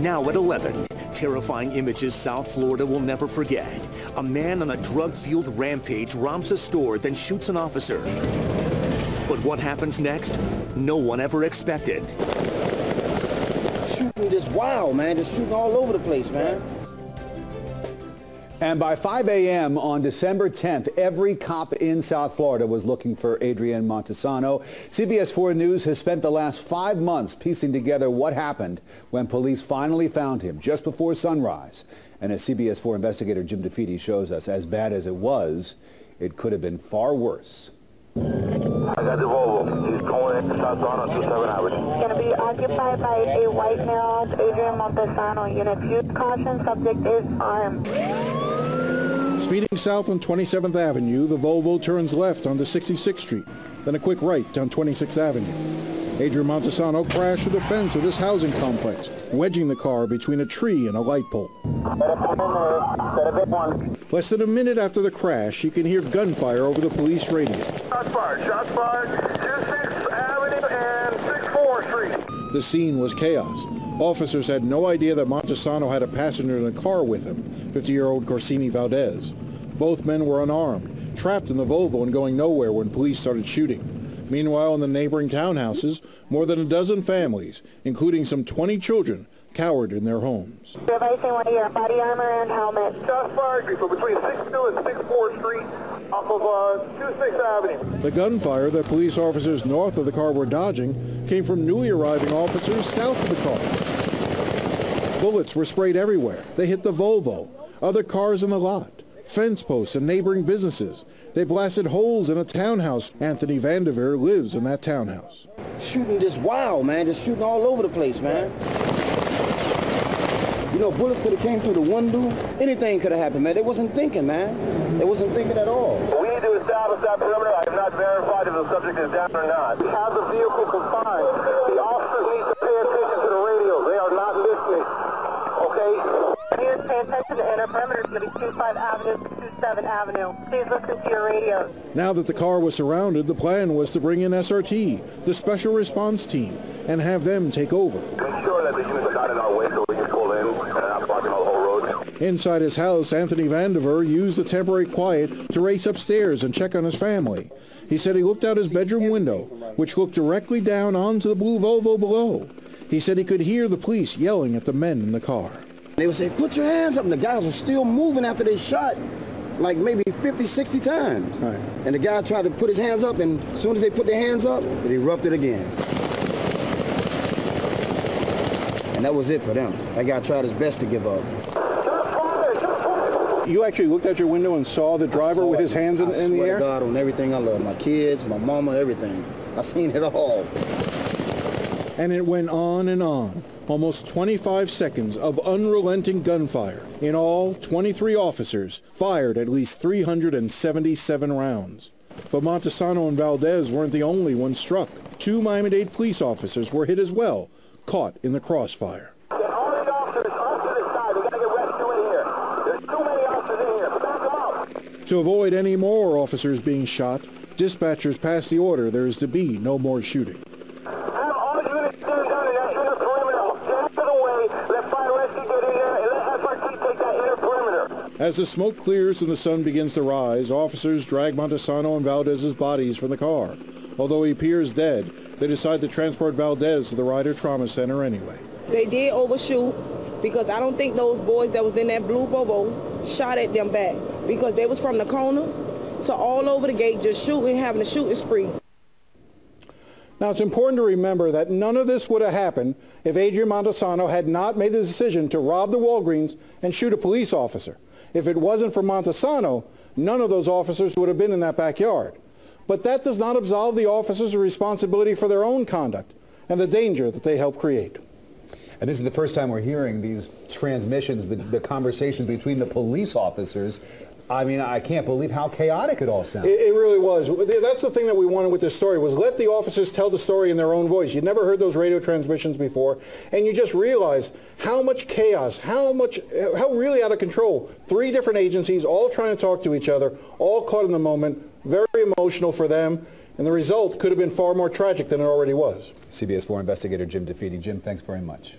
Now at 11, terrifying images South Florida will never forget. A man on a drug-fueled rampage robs a store, then shoots an officer. But what happens next? No one ever expected. Shooting just wild, man. Just shooting all over the place, man. And by 5 a.m. on December 10th, every cop in South Florida was looking for Adrian Montesano. CBS 4 News has spent the last 5 months piecing together what happened when police finally found him just before sunrise. And as CBS 4 investigator Jim DeFeeti shows us, as bad as it was, it could have been far worse. I got the Volvo. He's going southbound on 27 Avenue. Going to be occupied by a white male, Adrian Montesano. Unit 2, caution, subject is armed. Speeding south on 27th Avenue, the Volvo turns left onto 66th Street, then a quick right down 26th Avenue. Adrian Montesano crashed through the fence of this housing complex, wedging the car between a tree and a light pole. Less than a minute after the crash, you can hear gunfire over the police radio. Shots fired, 26th Avenue and 64th Street. The scene was chaos. Officers had no idea that Montesano had a passenger in the car with him, 50-year-old Corsini Valdez. Both men were unarmed, trapped in the Volvo and going nowhere when police started shooting. Meanwhile, in the neighboring townhouses, more than a dozen families, including some 20 children, cowered in their homes. Revising one of your body armor and helmet. Shots fired between 62 and 64th Street off of 26th Avenue. The gunfire that police officers north of the car were dodging came from newly arriving officers south of the car. Bullets were sprayed everywhere. They hit the Volvo, other cars in the lot, fence posts and neighboring businesses. They blasted holes in a townhouse. Anthony Vanderveer lives in that townhouse. Shooting just wild, man. Just shooting all over the place, man. You know, bullets could have came through the window. Anything could have happened, man. They wasn't thinking, man. They wasn't thinking at all. We need to establish that perimeter. I have not verified if the subject is down or not. We have the vehicle confined. The officers need to pay attention to the radio. They are not listening. Okay? Please pay attention to inner perimeter. It's going to be 25 Avenue to 27 Avenue. Please listen to your radios. Now that the car was surrounded, the plan was to bring in SRT, the special response team, and have them take over. Make sure that the units are not in our way so we can pull in and not blocking the whole road. Inside his house, Anthony Vanderveer used the temporary quiet to race upstairs and check on his family. He said he looked out his bedroom window, which looked directly down onto the blue Volvo below. He said he could hear the police yelling at the men in the car. They would say, put your hands up, and the guys were still moving after they shot like maybe 50, 60 times. Right. And the guy tried to put his hands up, and as soon as they put their hands up, it erupted again. And that was it for them. That guy tried his best to give up. You actually looked out your window and saw the driver with his hands in the air? I swear to God, on everything I love, my kids, my mama, everything. I seen it all. And it went on and on. Almost 25 seconds of unrelenting gunfire. In all, 23 officers fired at least 377 rounds. But Montesano and Valdez weren't the only ones struck. 2 Miami-Dade police officers were hit as well, caught in the crossfire. Get all the officers onto the side. We got to get rescue in here. There's too many officers in here. Back them up. To avoid any more officers being shot, dispatchers passed the order there is to be no more shooting. As the smoke clears and the sun begins to rise, officers drag Montesano and Valdez's bodies from the car. Although he appears dead, they decide to transport Valdez to the Ryder Trauma Center anyway. They did overshoot because I don't think those boys that was in that blue Volvo shot at them back because they was from the corner to all over the gate just shooting, having a shooting spree. Now, it's important to remember that none of this would have happened if Adrian Montesano had not made the decision to rob the Walgreens and shoot a police officer. If it wasn't for Montesano, none of those officers would have been in that backyard. But that does not absolve the officers of responsibility for their own conduct and the danger that they helped create. And this is the first time we're hearing these transmissions, the conversations between the police officers. I mean, I can't believe how chaotic it all sounds. It really was. That's the thing that we wanted with this story, was let the officers tell the story in their own voice. You'd never heard those radio transmissions before, and you just realize how much chaos, how really out of control. 3 different agencies all trying to talk to each other, all caught in the moment, very emotional for them, and the result could have been far more tragic than it already was. CBS 4 investigator Jim DeFeeti. Jim, thanks very much.